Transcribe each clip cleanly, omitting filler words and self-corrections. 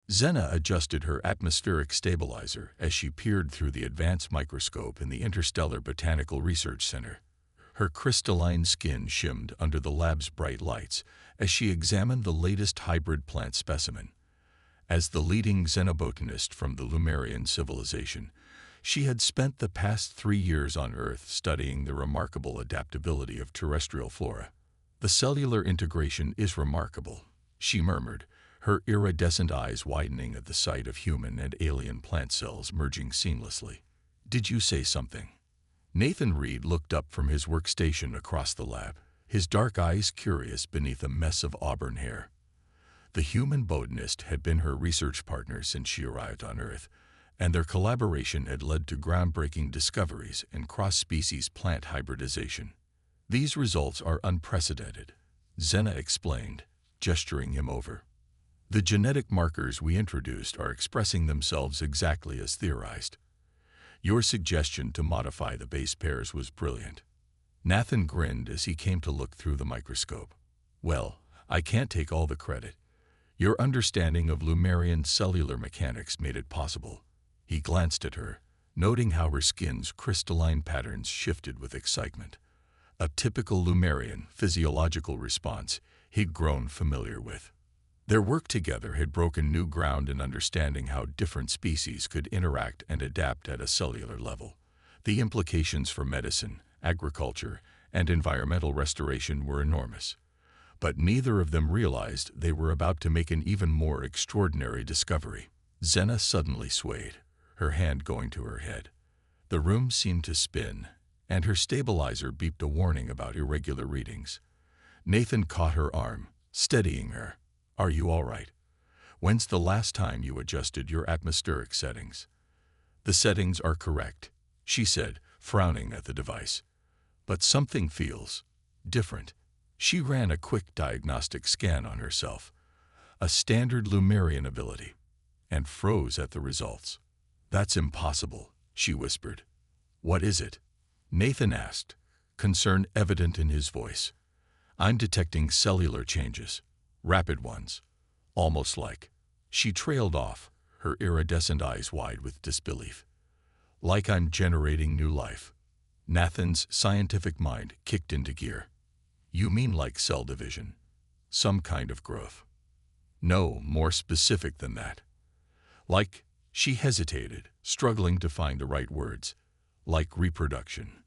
Xena adjusted her atmospheric stabilizer as she peered through the advanced microscope in the Interstellar Botanical Research Center. Her crystalline skin shimmered under the lab's bright lights as she examined the latest hybrid plant specimen. As the leading xenobotanist from the Lemurian civilization, she had spent the past 3 years on Earth studying the remarkable adaptability of terrestrial flora. "The cellular integration is remarkable," she murmured, her iridescent eyes widening at the sight of human and alien plant cells merging seamlessly. "Did you say something?" Nathan Reed looked up from his workstation across the lab, his dark eyes curious beneath a mess of auburn hair. The human botanist had been her research partner since she arrived on Earth, and their collaboration had led to groundbreaking discoveries in cross-species plant hybridization. "These results are unprecedented," Xena explained, gesturing him over. "The genetic markers we introduced are expressing themselves exactly as theorized. Your suggestion to modify the base pairs was brilliant." Nathan grinned as he came to look through the microscope. "Well, I can't take all the credit. Your understanding of Lemurian cellular mechanics made it possible." He glanced at her, noting how her skin's crystalline patterns shifted with excitement. A typical Lemurian physiological response he'd grown familiar with. Their work together had broken new ground in understanding how different species could interact and adapt at a cellular level. The implications for medicine, agriculture, and environmental restoration were enormous. But neither of them realized they were about to make an even more extraordinary discovery. Xena suddenly swayed, her hand going to her head. The room seemed to spin, and her stabilizer beeped a warning about irregular readings. Nathan caught her arm, steadying her. "Are you all right? When's the last time you adjusted your atmospheric settings?" "The settings are correct," she said, frowning at the device. "But something feels different." She ran a quick diagnostic scan on herself, a standard Lemurian ability, and froze at the results. "That's impossible," she whispered. "What is it?" Nathan asked, concern evident in his voice. "I'm detecting cellular changes, rapid ones, almost like..." She trailed off, her iridescent eyes wide with disbelief. "Like I'm generating new life." Nathan's scientific mind kicked into gear. "You mean like cell division? Some kind of growth?" "No, more specific than that. Like..." She hesitated, struggling to find the right words. "Like reproduction."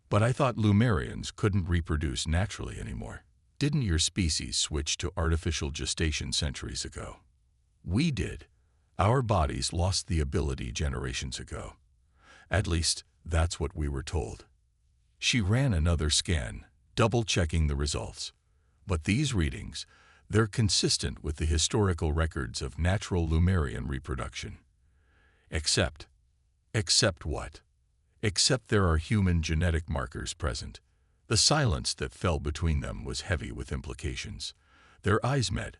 "But I thought Lemurians couldn't reproduce naturally anymore. Didn't your species switch to artificial gestation centuries ago?" "We did. Our bodies lost the ability generations ago. At least, that's what we were told." She ran another scan, double-checking the results. "But these readings, they're consistent with the historical records of natural Lemurian reproduction. Except..." "Except what?" "Except there are human genetic markers present." The silence that fell between them was heavy with implications. Their eyes met,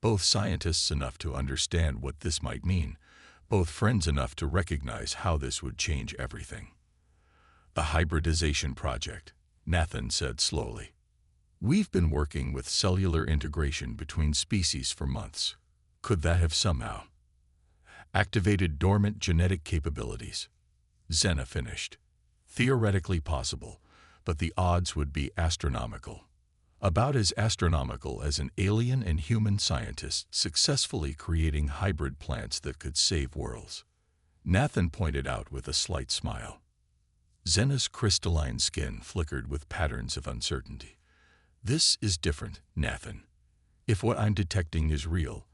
both scientists enough to understand what this might mean, both friends enough to recognize how this would change everything. "The hybridization project," Nathan said slowly. "We've been working with cellular integration between species for months. Could that have somehow activated dormant genetic capabilities?" Xena finished. "Theoretically possible, but the odds would be astronomical. About as astronomical as an alien and human scientist successfully creating hybrid plants that could save worlds," Nathan pointed out with a slight smile. Xena's crystalline skin flickered with patterns of uncertainty. "This is different, Nathan. If what I'm detecting is real,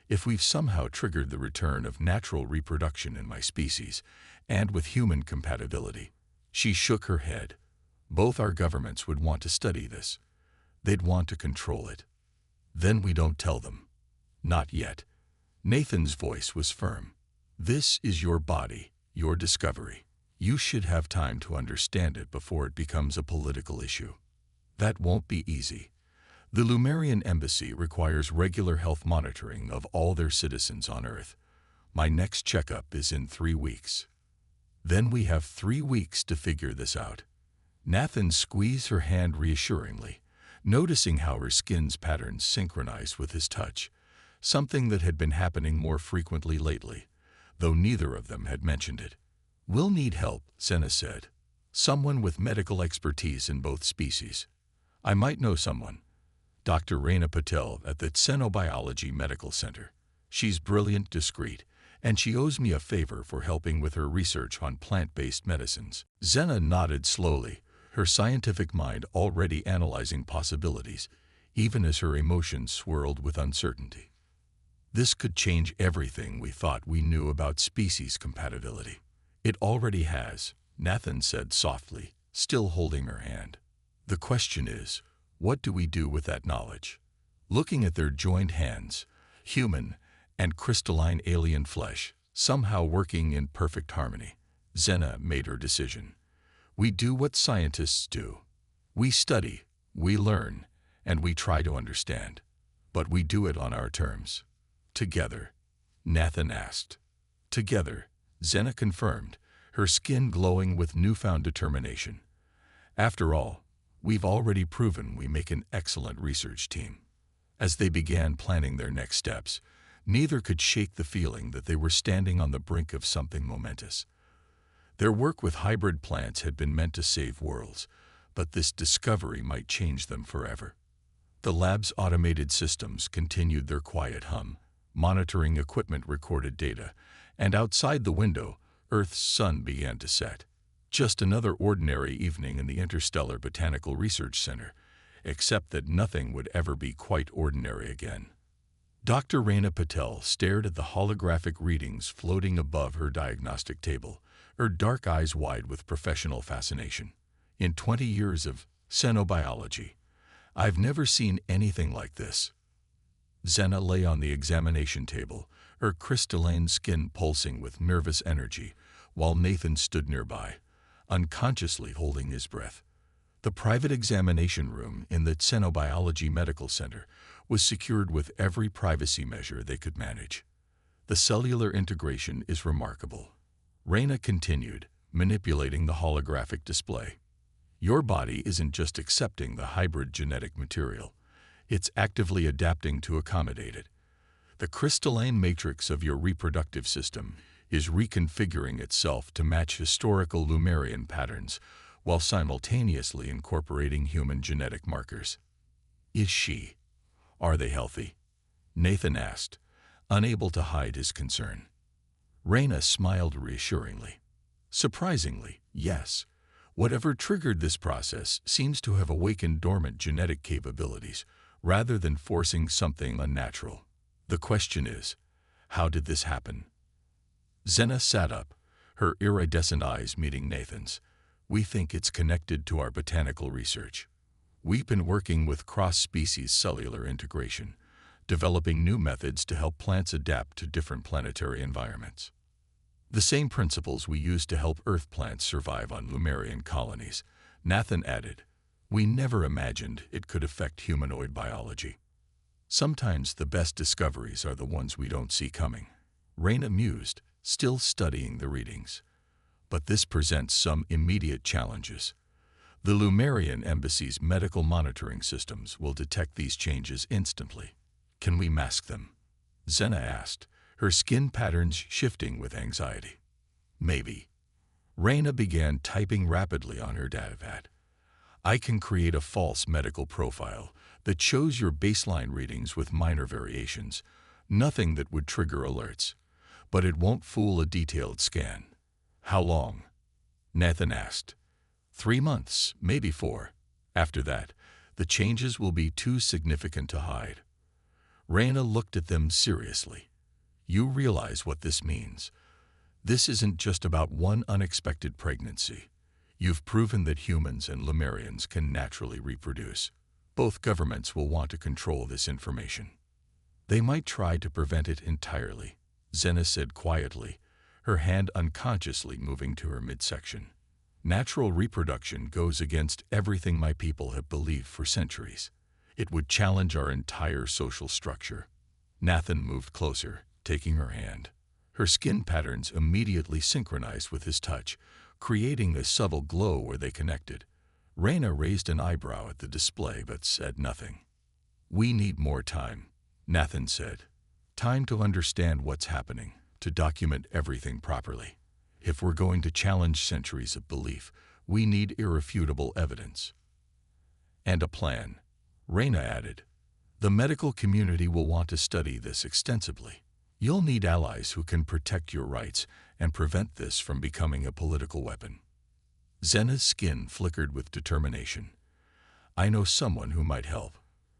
if we've somehow triggered the return of natural reproduction in my species, and with human compatibility..." She shook her head. "Both our governments would want to study this. They'd want to control it. Then we don't tell them. Not yet." Nathan's voice was firm. "This is your body, your discovery. You should have time to understand it before it becomes a political issue." "That won't be easy. The Lemurian embassy requires regular health monitoring of all their citizens on Earth. My next checkup is in 3 weeks. Then we have 3 weeks to figure this out." Nathan squeezed her hand reassuringly, noticing how her skin's patterns synchronized with his touch. something that had been happening more frequently lately, though neither of them had mentioned it. "We'll need help," Zena said. "Someone with medical expertise in both species. I might know someone. Dr. Reina Patel at the Xenobiology Medical Center. She's brilliant, discreet, and she owes me a favor for helping with her research on plant-based medicines." Zena nodded slowly, her scientific mind already analyzing possibilities, even as her emotions swirled with uncertainty. "This could change everything we thought we knew about species compatibility." "It already has," Nathan said softly, still holding her hand. "The question is, what do we do with that knowledge?" Looking at their joined hands, human and crystalline alien flesh, somehow working in perfect harmony, Zena made her decision. "We do what scientists do. We study, we learn, and we try to understand. But we do it on our terms." "Together?" Nathan asked. "Together," Zena confirmed, her skin glowing with newfound determination. "After all, we've already proven we make an excellent research team." As they began planning their next steps, neither could shake the feeling that they were standing on the brink of something momentous. Their work with hybrid plants had been meant to save worlds, but this discovery might change them forever. The lab's automated systems continued their quiet hum, monitoring equipment recorded data, and outside the window, Earth's sun began to set. Just another ordinary evening in the Interstellar Botanical Research Center, except that nothing would ever be quite ordinary again. Dr. Reina Patel stared at the holographic readings floating above her diagnostic table, her dark eyes wide with professional fascination. "In 20 years of xenobiology, I've never seen anything like this." Zena lay on the examination table, her crystalline skin pulsing with nervous energy, while Nathan stood nearby, unconsciously holding his breath. The private examination room in the Xenobiology Medical Center was secured with every privacy measure they could manage. "The cellular integration is remarkable," Reina continued, manipulating the holographic display. "Your body isn't just accepting the hybrid genetic material, it's actively adapting to accommodate it. The crystalline matrix of your reproductive system is reconfiguring itself to match historical Lemurian patterns while simultaneously incorporating human genetic markers." Are they healthy?" Nathan asked, unable to hide his concern. Reina smiled reassuringly. "Surprisingly, yes. Whatever triggered this process seems to have awakened dormant genetic capabilities, rather than forcing something unnatural. The question is, how did this happen?" Zena sat up, her iridescent eyes meeting Nathan's. "We think it's connected to our botanical research. We've been working with cross-species cellular integration, developing new methods to help plants adapt to different planetary environments. The same principles we use to help Earth plants survive on Lemurian colonies," Nathan added. "We never imagined it could affect humanoid biology." "Sometimes the best discoveries are the ones we don't see coming," Reina mused, still studying the readings. "But this presents some immediate challenges. The Lemurian embassy's medical monitoring systems will detect these changes instantly. Can we mask them?" Zena asked, her skin patterns shifting with anxiety. "Maybe." Reina began typing rapidly on her datapad. "I can create a false medical profile that shows your baseline readings with minor variations, nothing that would trigger alerts. But it won't fool a detailed scan." "How long?" Nathan asked. 3 months, maybe 4. After that, the changes will be too significant to hide." Reina looked at them seriously. "You realize what this means. This isn't just about one unexpected pregnancy. You've proven that humans and Lemurians can naturally reproduce. Both governments will want to control this information." "They might try to prevent it entirely," Zena said quietly, her hand unconsciously moving to her midsection. "Natural reproduction goes against everything my people have believed for centuries. It would challenge our entire social structure." Nathan moved closer, taking her hand. Her skin patterns immediately synchronized with his touch, creating a subtle glow where they connected. Reina raised an eyebrow at the display but said nothing. "We need more time," Nathan said. Time to understand what's happening, to document everything properly. If we're going to challenge centuries of belief, we need irrefutable evidence. And a plan, Raina added. The medical community will want to study this extensively. You'll need allies who can protect your rights and prevent this from becoming a political weapon. Zena's skin flickered with determination. I know someone who might help.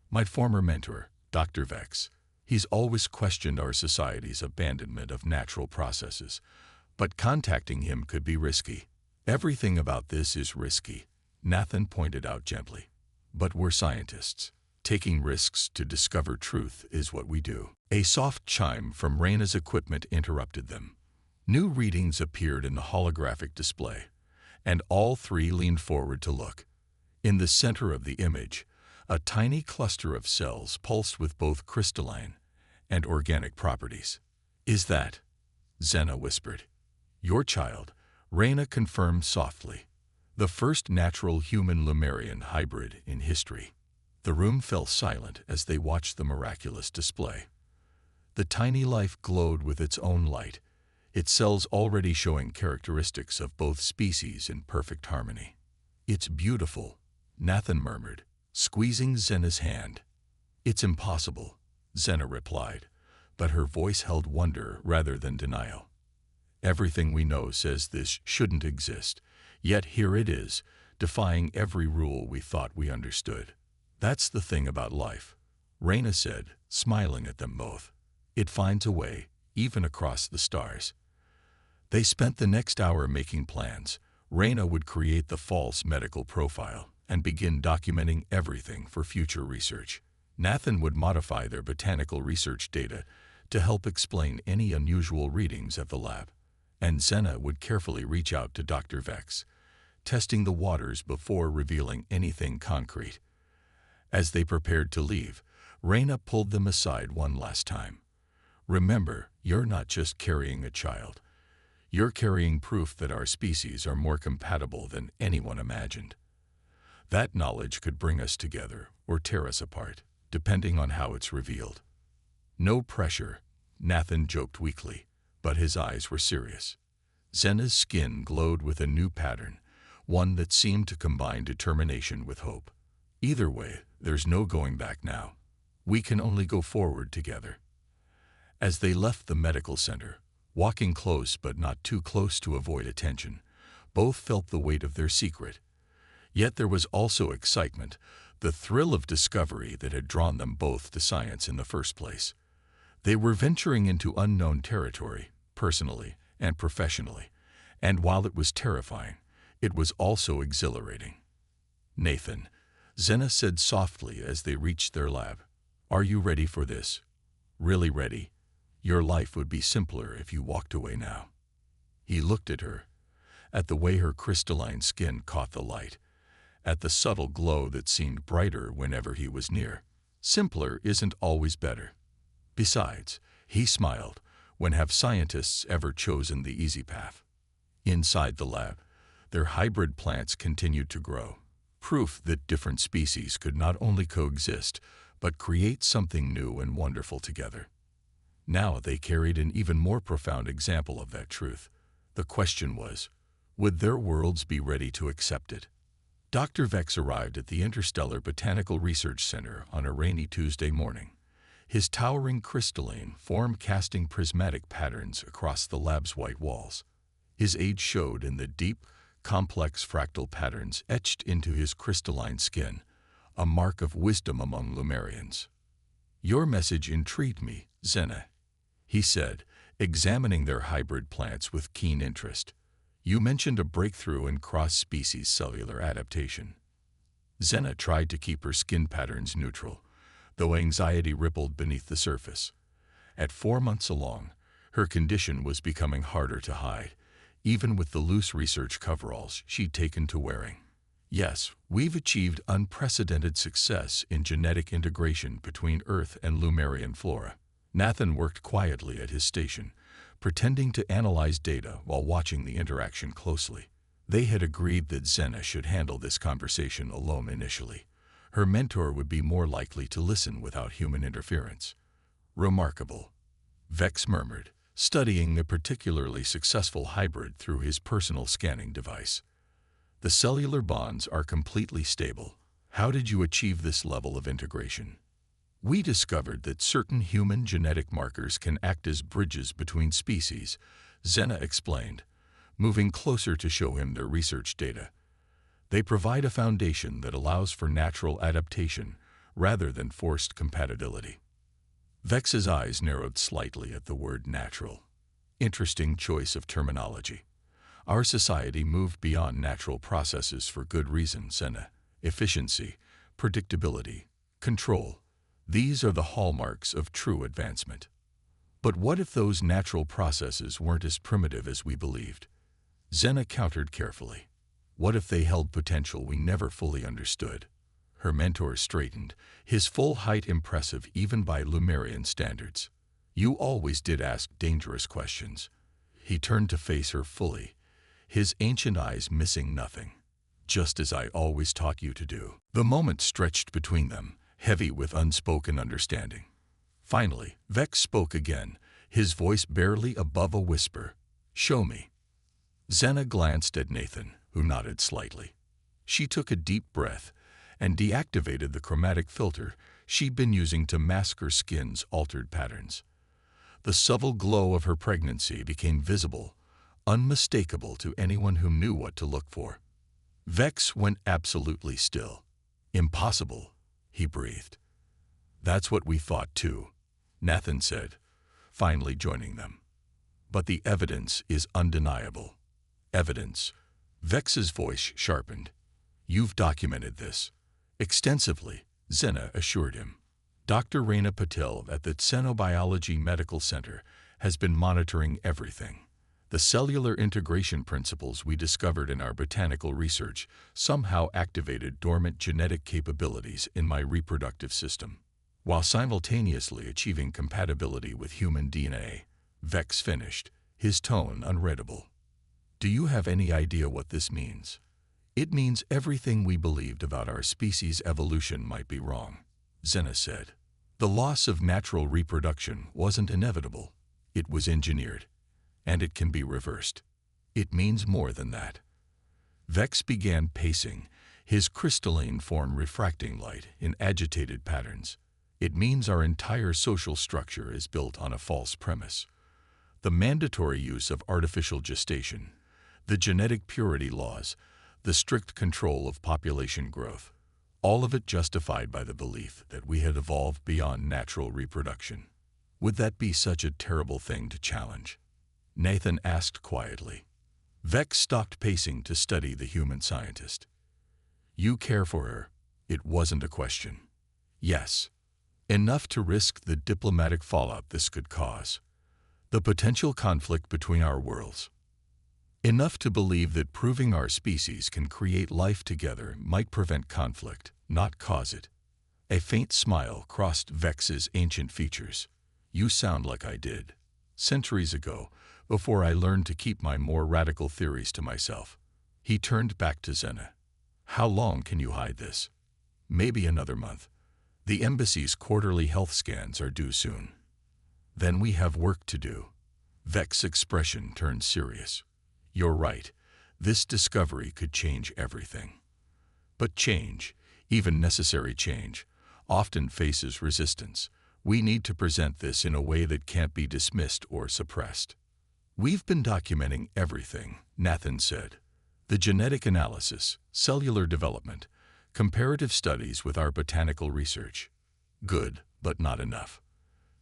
My former mentor, Dr. Vex. He's always questioned our society's abandonment of natural processes, but contacting him could be risky. Everything about this is risky, Nathan pointed out gently. But we're scientists. Taking risks to discover truth is what we do. A soft chime from Raina's equipment interrupted them. New readings appeared in the holographic display, and all three leaned forward to look. In the center of the image, a tiny cluster of cells pulsed with both crystalline and organic properties. Is that? Zena whispered. Your child, Raina confirmed softly. The first natural human-Lumerian hybrid in history. The room fell silent as they watched the miraculous display. The tiny life glowed with its own light, its cells already showing characteristics of both species in perfect harmony. It's beautiful, Nathan murmured, squeezing Zena's hand. It's impossible, Zena replied, but her voice held wonder rather than denial. Everything we know says this shouldn't exist, yet here it is, defying every rule we thought we understood. That's the thing about life, Raina said, smiling at them both. It finds a way, even across the stars. They spent the next hour making plans. Raina would create the false medical profile and begin documenting everything for future research. Nathan would modify their botanical research data to help explain any unusual readings at the lab. And Zena would carefully reach out to Dr. Vex, testing the waters before revealing anything concrete. As they prepared to leave, Raina pulled them aside one last time. Remember, you're not just carrying a child. You're carrying proof that our species are more compatible than anyone imagined. That knowledge could bring us together or tear us apart, depending on how it's revealed. No pressure, Nathan joked weakly, but his eyes were serious. Zena's skin glowed with a new pattern, one that seemed to combine determination with hope. Either way, there's no going back now. We can only go forward together. As they left the medical center, walking close but not too close to avoid attention, both felt the weight of their secret. Yet there was also excitement, the thrill of discovery that had drawn them both to science in the first place. They were venturing into unknown territory, personally and professionally, and while it was terrifying, it was also exhilarating. Nathan, Zena said softly as they reached their lab, are you ready for this? Really ready? Your life would be simpler if you walked away now. He looked at her, at the way her crystalline skin caught the light, at the subtle glow that seemed brighter whenever he was near. Simpler isn't always better. Besides, he smiled, when have scientists ever chosen the easy path? Inside the lab, their hybrid plants continued to grow, proof that different species could not only coexist, but create something new and wonderful together. Now they carried an even more profound example of that truth. The question was, would their worlds be ready to accept it? Dr. Vex arrived at the Interstellar Botanical Research Center on a rainy Tuesday morning, his towering crystalline form casting prismatic patterns across the lab's white walls. His age showed in the deep, complex fractal patterns etched into his crystalline skin, a mark of wisdom among Lumerians. Your message intrigued me, Zena, he said, examining their hybrid plants with keen interest. You mentioned a breakthrough in cross-species cellular adaptation. Zena tried to keep her skin patterns neutral, though anxiety rippled beneath the surface. At 4 months along, her condition was becoming harder to hide, even with the loose research coveralls she'd taken to wearing. Yes, we've achieved unprecedented success in genetic integration between Earth and Lumerian flora. Nathan worked quietly at his station, pretending to analyze data while watching the interaction closely. They had agreed that Zena should handle this conversation alone initially. Her mentor would be more likely to listen without human interference. Remarkable, Vex murmured, studying the particularly successful hybrid through his personal scanning device. The cellular bonds are completely stable. How did you achieve this level of integration? We discovered that certain human genetic markers can act as bridges between species, Zena explained, moving closer to show him their research data. They provide a foundation that allows for natural adaptation rather than forced compatibility. Vex's eyes narrowed slightly at the word natural. Interesting choice of terminology. Our society moved beyond natural processes for good reason, Zena. Efficiency, predictability, control. These are the hallmarks of true advancement. But what if those natural processes weren't as primitive as we believed? Zena countered carefully. What if they held potential we never fully understood? Her mentor straightened, his full height impressive even by Lumerian standards. You always did ask dangerous questions. He turned to face her fully, his ancient eyes missing nothing. Just as I always taught you to do. The moment stretched between them, heavy with unspoken understanding. Finally, Vex spoke again, his voice barely above a whisper. Show me. Zena glanced at Nathan, who nodded slightly. She took a deep breath and deactivated the chromatic filter she'd been using to mask her skin's altered patterns. The subtle glow of her pregnancy became visible, unmistakable to anyone who knew what to look for. Vex went absolutely still. Impossible, he breathed. That's what we thought too, Nathan said, finally joining them. But the evidence is undeniable. Evidence. Vex's voice sharpened. You've documented this. Extensively, Zena assured him. Dr. Reina Patel at the Xenobiology Medical Center has been monitoring everything. The cellular integration principles we discovered in our botanical research somehow activated dormant genetic capabilities in my reproductive system, while simultaneously achieving compatibility with human DNA. Vex finished, his tone unreadable. Do you have any idea what this means? It means everything we believed about our species' evolution might be wrong, Zena said. The loss of natural reproduction wasn't inevitable. It was engineered. And it can be reversed. It means more than that. Vex began pacing, his crystalline form refracting light in agitated patterns. It means our entire social structure is built on a false premise. The mandatory use of artificial gestation, the genetic purity laws, the strict control of population growth, all of it justified by the belief that we had evolved beyond natural reproduction. Would that be such a terrible thing to challenge? Nathan asked quietly. Vex stopped pacing to study the human scientist. You care for her. It wasn't a question. Yes. Enough to risk the diplomatic fallout this could cause. The potential conflict between our worlds. Enough to believe that proving our species can create life together might prevent conflict, not cause it. A faint smile crossed Vex's ancient features. You sound like I did. Centuries ago, before I learned to keep my more radical theories to myself. He turned back to Zena. How long can you hide this? Maybe another month. The embassy's quarterly health scans are due soon. Then we have work to do. Vex's expression turned serious. You're right. This discovery could change everything. But change, even necessary change, often faces resistance. We need to present this in a way that can't be dismissed or suppressed. We've been documenting everything, Nathan said. The genetic analysis, cellular development, comparative studies with our botanical research. Good, but not enough.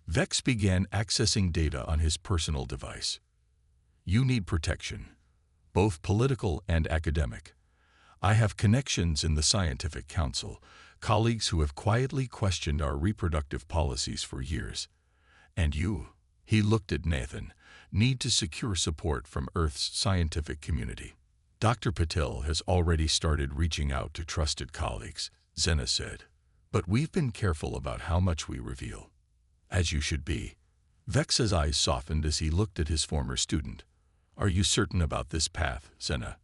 Vex began accessing data on his personal device. You need protection, both political and academic. I have connections in the scientific council, colleagues who have quietly questioned our reproductive policies for years. And you, he looked at Nathan, need to secure support from Earth's scientific community. Dr. Patel has already started reaching out to trusted colleagues, Zena said. But we've been careful about how much we reveal. As you should be. Vex's eyes softened as he looked at his former student. Are you certain about this path, Zena?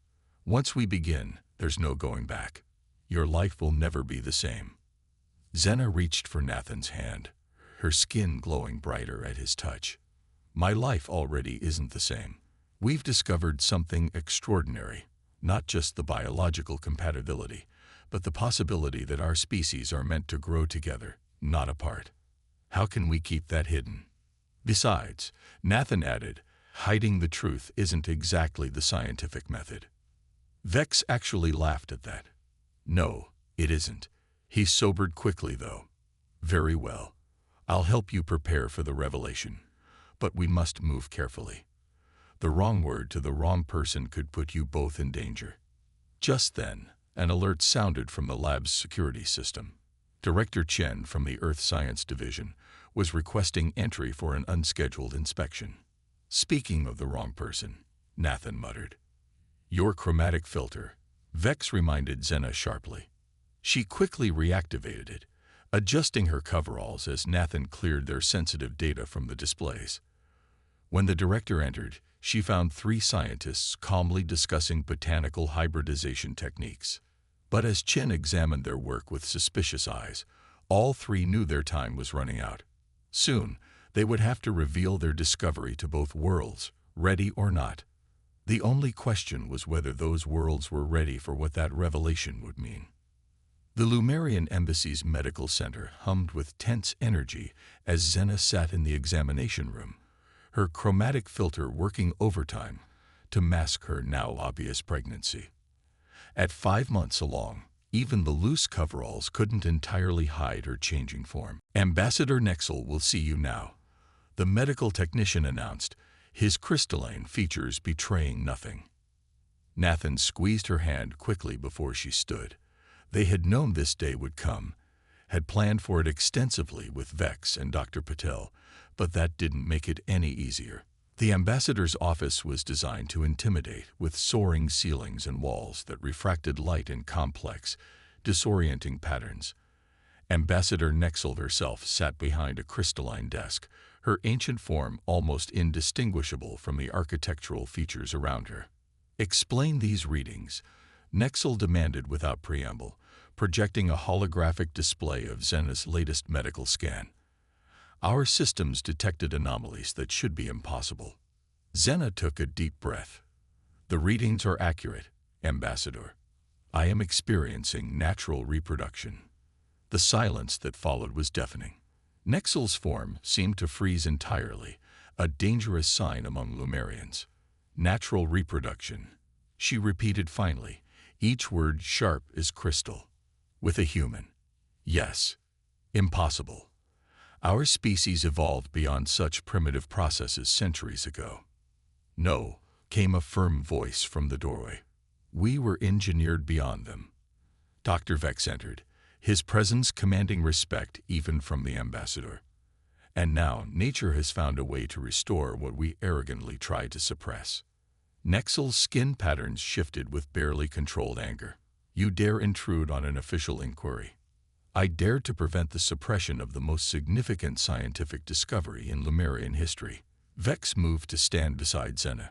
Once we begin, there's no going back. Your life will never be the same. Zena reached for Nathan's hand, her skin glowing brighter at his touch. My life already isn't the same. We've discovered something extraordinary, not just the biological compatibility, but the possibility that our species are meant to grow together, not apart. How can we keep that hidden? Besides, Nathan added, hiding the truth isn't exactly the scientific method. Vex actually laughed at that. No, it isn't. He sobered quickly, though. Very well. I'll help you prepare for the revelation. But we must move carefully. The wrong word to the wrong person could put you both in danger. Just then, an alert sounded from the lab's security system. Director Chen from the Earth Science Division was requesting entry for an unscheduled inspection. Speaking of the wrong person, Nathan muttered. Your chromatic filter, Vex reminded Xena sharply. She quickly reactivated it, adjusting her coveralls as Nathan cleared their sensitive data from the displays. When the director entered, she found 3 scientists calmly discussing botanical hybridization techniques. But as Chen examined their work with suspicious eyes, all 3 knew their time was running out. Soon, they would have to reveal their discovery to both worlds, ready or not. The only question was whether those worlds were ready for what that revelation would mean. The Lumerian Embassy's medical center hummed with tense energy as Xena sat in the examination room, her chromatic filter working overtime to mask her now obvious pregnancy. At 5 months along, even the loose coveralls couldn't entirely hide her changing form. Ambassador Nexel will see you now, the medical technician announced, his crystalline features betraying nothing. Nathan squeezed her hand quickly before she stood. They had known this day would come, had planned for it extensively with Vex and Dr. Patel, but that didn't make it any easier. The ambassador's office was designed to intimidate, with soaring ceilings and walls that refracted light in complex, disorienting patterns. Ambassador Nexel herself sat behind a crystalline desk, her ancient form almost indistinguishable from the architectural features around her. Explain these readings, Nexel demanded without preamble, projecting a holographic display of Xena's latest medical scan. Our systems detected anomalies that should be impossible. Xena took a deep breath. The readings are accurate, Ambassador. I am experiencing natural reproduction. The silence that followed was deafening. Nexel's form seemed to freeze entirely, a dangerous sign among Lumerians. Natural reproduction. She repeated finally, each word sharp as crystal. With a human. Yes. Impossible. Our species evolved beyond such primitive processes centuries ago. No, came a firm voice from the doorway. We were engineered beyond them. Dr. Vex entered, his presence commanding respect even from the ambassador. And now nature has found a way to restore what we arrogantly tried to suppress. Nexel's skin patterns shifted with barely controlled anger. You dare intrude on an official inquiry. I dare to prevent the suppression of the most significant scientific discovery in Lumerian history. Vex moved to stand beside Xena.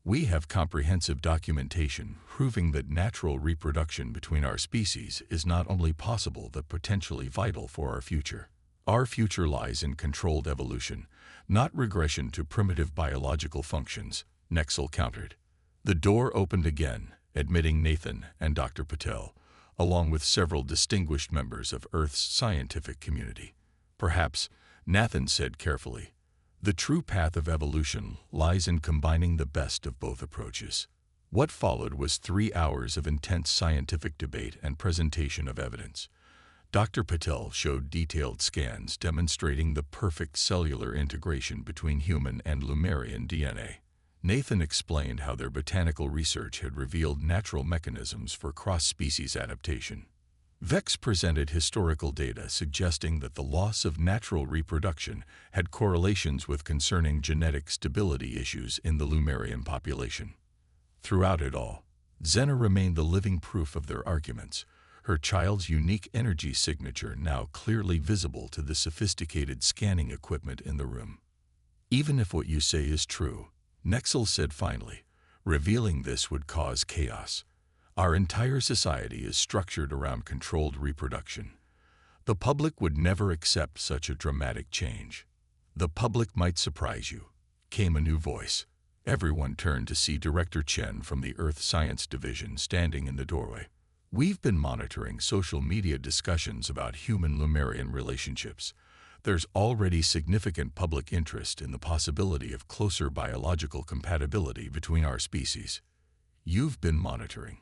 We have comprehensive documentation proving that natural reproduction between our species is not only possible but potentially vital for our future. Our future lies in controlled evolution, not regression to primitive biological functions, Nexel countered. The door opened again, admitting Nathan and Dr. Patel, along with several distinguished members of Earth's scientific community. Perhaps, Nathan said carefully, the true path of evolution lies in combining the best of both approaches. What followed was 3 hours of intense scientific debate and presentation of evidence. Dr. Patel showed detailed scans demonstrating the perfect cellular integration between human and Lumerian DNA. Nathan explained how their botanical research had revealed natural mechanisms for cross-species adaptation. Vex presented historical data suggesting that the loss of natural reproduction had correlations with concerning genetic stability issues in the Lumerian population. Throughout it all, Xena remained the living proof of their arguments, her child's unique energy signature now clearly visible to the sophisticated scanning equipment in the room. Even if what you say is true, Nexel said finally, revealing this would cause chaos. Our entire society is structured around controlled reproduction. The public would never accept such a dramatic change. The public might surprise you. came a new voice. Everyone turned to see Director Chen from the Earth Science Division standing in the doorway. "We've been monitoring social media discussions about human-Lumerian relationships. There's already significant public interest in the possibility of closer biological compatibility between our species." "You've been monitoring,"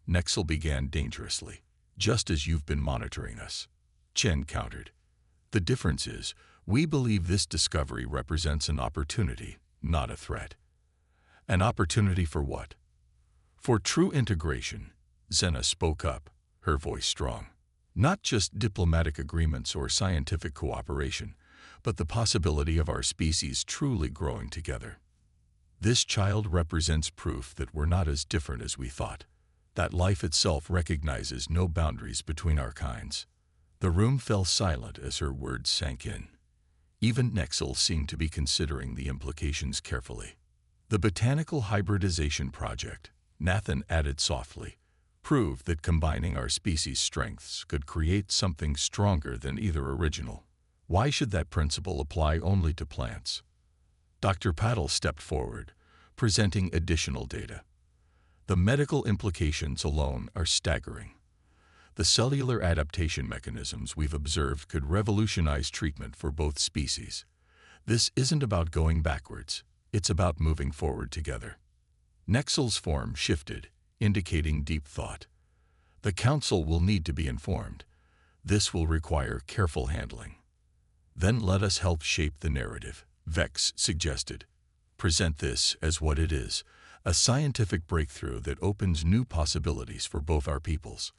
Nexel began dangerously. "Just as you've been monitoring us," Chen countered. "The difference is, we believe this discovery represents an opportunity, not a threat." "An opportunity for what?" "For true integration," Zena spoke up, her voice strong. "Not just diplomatic agreements or scientific cooperation, but the possibility of our species truly growing together. This child represents proof that we're not as different as we thought, that life itself recognizes no boundaries between our kinds." The room fell silent as her words sank in. Even Nexel seemed to be considering the implications carefully. "The Botanical Hybridization Project," Nathan added softly, "proved that combining our species' strengths could create something stronger than either original. Why should that principle apply only to plants?" Dr. Paddle stepped forward, presenting additional data. "The medical implications alone are staggering. The cellular adaptation mechanisms we've observed could revolutionize treatment for both species. This isn't about going backwards, it's about moving forward together." Nexel's form shifted, indicating deep thought. "The Council will need to be informed. This will require careful handling." "Then let us help shape the narrative," Vex suggested. "Present this as what it is, a scientific breakthrough that opens new possibilities for both our peoples.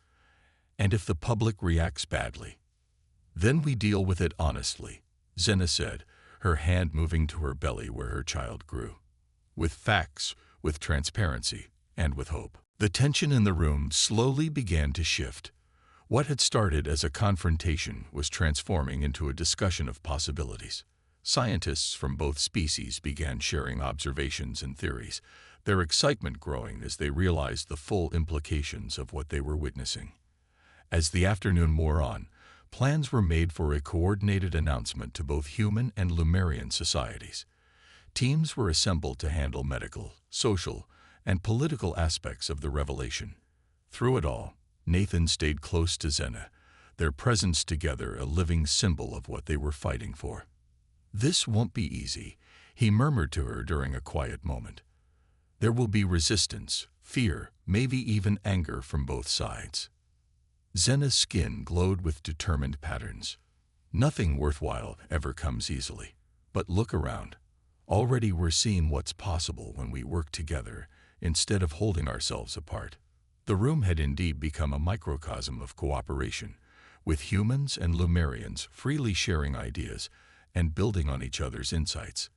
And if the public reacts badly, then we deal with it honestly," Zena said, her hand moving to her belly where her child grew. "With facts, with transparency, and with hope." The tension in the room slowly began to shift. What had started as a confrontation was transforming into a discussion of possibilities. Scientists from both species began sharing observations and theories, their excitement growing as they realized the full implications of what they were witnessing. As the afternoon wore on, plans were made for a coordinated announcement to both human and Lumerian societies. Teams were assembled to handle medical, social, and political aspects of the revelation. Through it all, Nathan stayed close to Zena, their presence together a living symbol of what they were fighting for. "This won't be easy," he murmured to her during a quiet moment. "There will be resistance, fear, maybe even anger from both sides." Zena's skin glowed with determined patterns. "Nothing worthwhile ever comes easily. But look around. Already we're seeing what's possible when we work together instead of holding ourselves apart." The room had indeed become a microcosm of cooperation, with humans and Lumerians freely sharing ideas and building on each other's insights.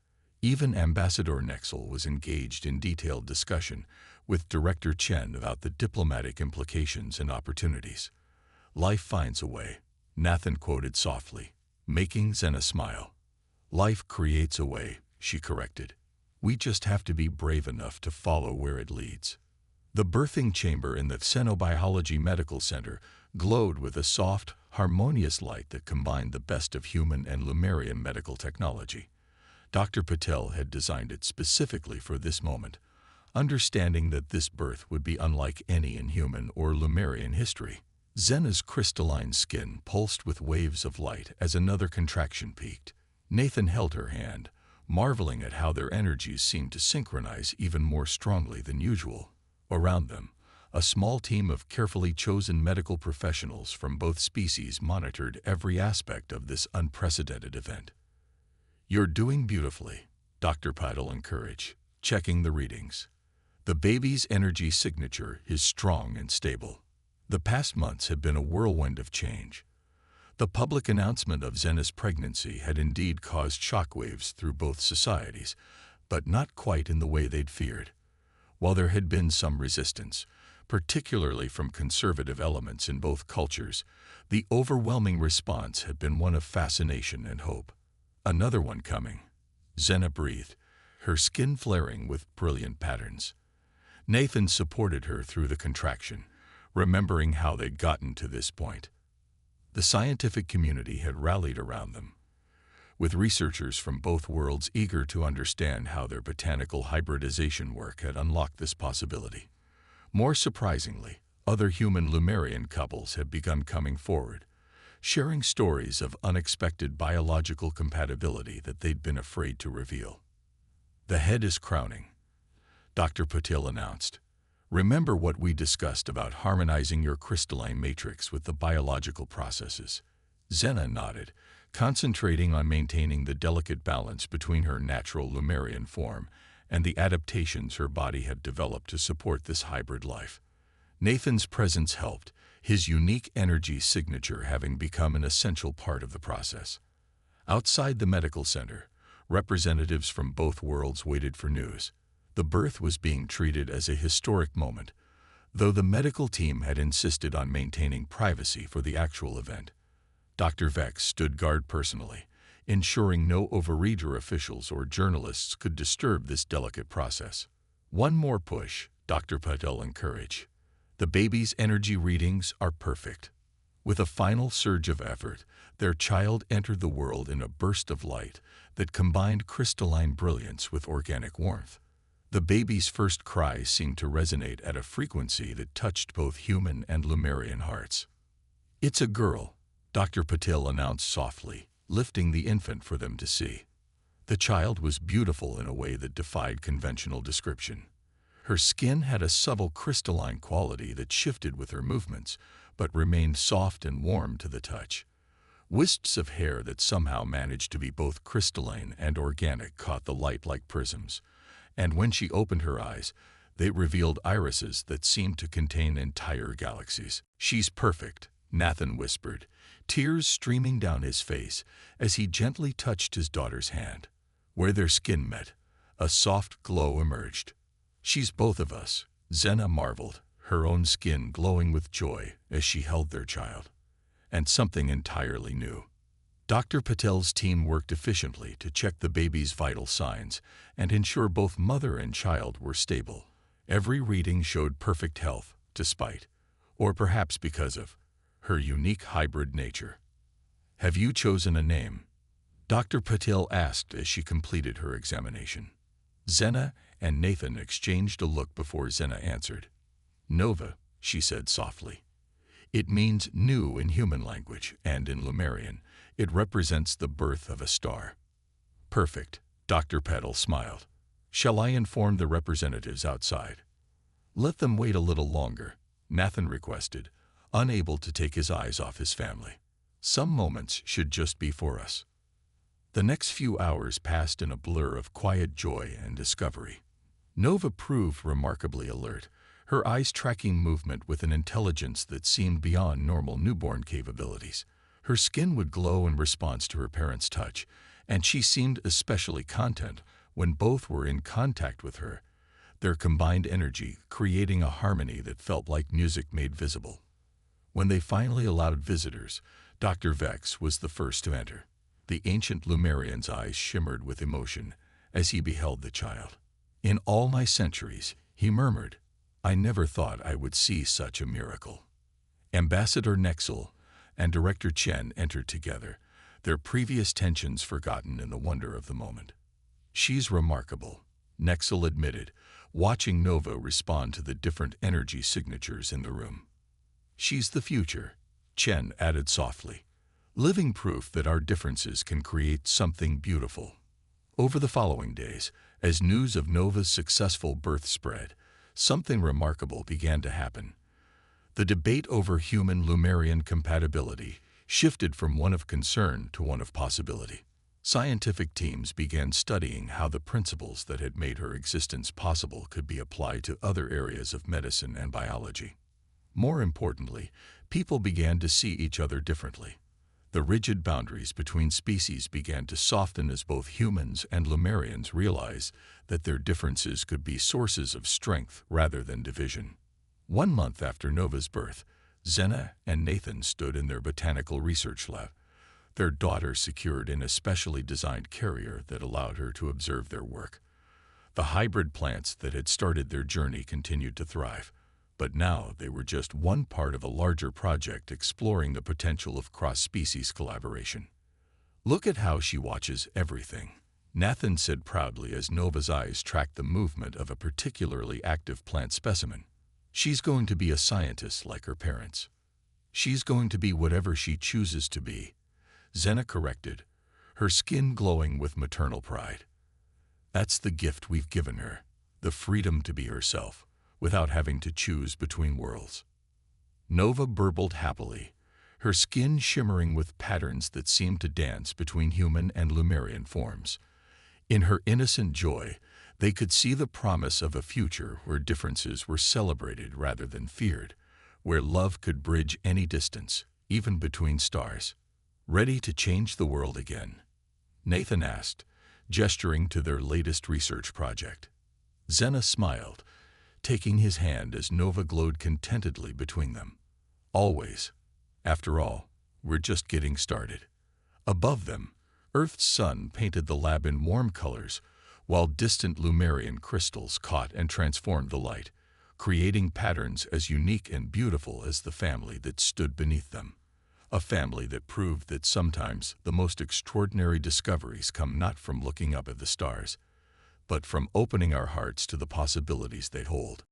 Even Ambassador Nexel was engaged in detailed discussion with Director Chen about the diplomatic implications and opportunities. "Life finds a way," Nathan quoted softly, making Zena smile. "Life creates a way," she corrected. "We just have to be brave enough to follow where it leads." The birthing chamber in the Xenobiology Medical Center glowed with a soft, harmonious light that combined the best of human and Lumerian medical technology. Dr. Patel had designed it specifically for this moment, understanding that this birth would be unlike any in human or Lumerian history. Zena's crystalline skin pulsed with waves of light as another contraction peaked. Nathan held her hand, marveling at how their energies seemed to synchronize even more strongly than usual. Around them, a small team of carefully chosen medical professionals from both species monitored every aspect of this unprecedented event. "You're doing beautifully," Dr. Paddle encouraged, checking the readings. "The baby's energy signature is strong and stable." The past months had been a whirlwind of change. The public announcement of Zena's pregnancy had indeed caused shockwaves through both societies, but not quite in the way they'd feared. While there had been some resistance, particularly from conservative elements in both cultures, the overwhelming response had been one of fascination and hope. "Another one coming," Zena breathed, her skin flaring with brilliant patterns. Nathan supported her through the contraction, remembering how they'd gotten to this point. The scientific community had rallied around them. with researchers from both worlds eager to understand how their botanical hybridization work had unlocked this possibility. More surprisingly, other human Lumerian couples had begun coming forward, sharing stories of unexpected biological compatibility that they'd been afraid to reveal. "The head is crowning," Dr. Patil announced. "Remember what we discussed about harmonizing your crystalline matrix with the biological processes?" Zena nodded, concentrating on maintaining the delicate balance between her natural Lumerian form and the adaptations her body had developed to support this hybrid life. Nathan's presence helped, his unique energy signature having become an essential part of the process. Outside the medical center, representatives from both worlds waited for news. The birth was being treated as a historic moment, though the medical team had insisted on maintaining privacy for the actual event. Dr. Vex stood guard personally, ensuring no overreader officials or journalists could disturb this delicate process. "One more push," Dr. Patel encouraged. "The baby's energy readings are perfect." With a final surge of effort, their child entered the world in a burst of light that combined crystalline brilliance with organic warmth. The baby's first cry seemed to resonate at a frequency that touched both human and Lumerian hearts. "It's a girl," Dr. Patil announced softly, lifting the infant for them to see. The child was beautiful in a way that defied conventional description. Her skin had a subtle crystalline quality that shifted with her movements, but remained soft and warm to the touch. Wisps of hair that somehow managed to be both crystalline and organic caught the light like prisms, and when she opened her eyes, they revealed irises that seemed to contain entire galaxies. "She's perfect," Nathan whispered, tears streaming down his face as he gently touched his daughter's hand. Where their skin met, a soft glow emerged. "She's both of us," Zena marveled, her own skin glowing with joy as she held their child. "And something entirely new." Dr. Patel's team worked efficiently to check the baby's vital signs and ensure both mother and child were stable. Every reading showed perfect health, despite, or perhaps because of, her unique hybrid nature. "Have you chosen a name?" Dr. Patil asked as she completed her examination. Zena and Nathan exchanged a look before Zena answered. "Nova," she said softly. "It means new in human language, and in Lumerian, it represents the birth of a star." "Perfect," Dr. Patil smiled. "Shall I inform the representatives outside?" "Let them wait a little longer," Nathan requested, unable to take his eyes off his family. "Some moments should just be for us." The next few hours passed in a blur of quiet joy and discovery. Nova proved remarkably alert, her eyes tracking movement with an intelligence that seemed beyond normal newborn capabilities. Her skin would glow in response to her parents' touch, and she seemed especially content when both were in contact with her, their combined energy creating a harmony that felt like music made visible. When they finally allowed visitors, Dr. Vex was the first to enter. The ancient Lumerian's eyes shimmered with emotion as he beheld the child. "In all my centuries," he murmured, "I never thought I would see such a miracle." Ambassador Nexel and Director Chen entered together, their previous tensions forgotten in the wonder of the moment. "She's remarkable," Nexel admitted, watching Nova respond to the different energy signatures in the room. "She's the future," Chen added softly, "living proof that our differences can create something beautiful." Over the following days, as news of Nova's successful birth spread, something remarkable began to happen. The debate over human Lumerian compatibility shifted from one of concern to one of possibility. Scientific teams began studying how the principles that had made her existence possible could be applied to other areas of medicine and biology. More importantly, people began to see each other differently. The rigid boundaries between species began to soften as both humans and Lumerians realized that their differences could be sources of strength rather than division. 1 month after Nova's birth, Zena and Nathan stood in their botanical research lab, their daughter secured in a specially designed carrier that allowed her to observe their work. The hybrid plants that had started their journey continued to thrive, but now they were just one part of a larger project exploring the potential of cross-species collaboration. Look at how she watches everything, Nathan said proudly as Nova's eyes tracked the movement of a particularly active plant specimen. She's going to be a scientist like her parents. She's going to be whatever she chooses to be, Xena corrected, her skin glowing with maternal pride. That's the gift we've given her, the freedom to be herself, without having to choose between worlds. Nova burbled happily, her skin shimmering with patterns that seemed to dance between human and Lumerian forms. In her innocent joy, they could see the promise of a future where differences were celebrated rather than feared, where love could bridge any distance, even between stars. Ready to change the world again? Nathan asked, gesturing to their latest research project. Xena smiled, taking his hand as Nova glowed contentedly between them. Always. After all, we're just getting started. Above them, Earth's sun painted the lab in warm colors, while distant Lumerian crystals caught and transformed the light, creating patterns as unique and beautiful as the family that stood beneath them. A family that proved that sometimes the most extraordinary discoveries come not from looking up at the stars, but from opening our hearts to the possibilities they hold.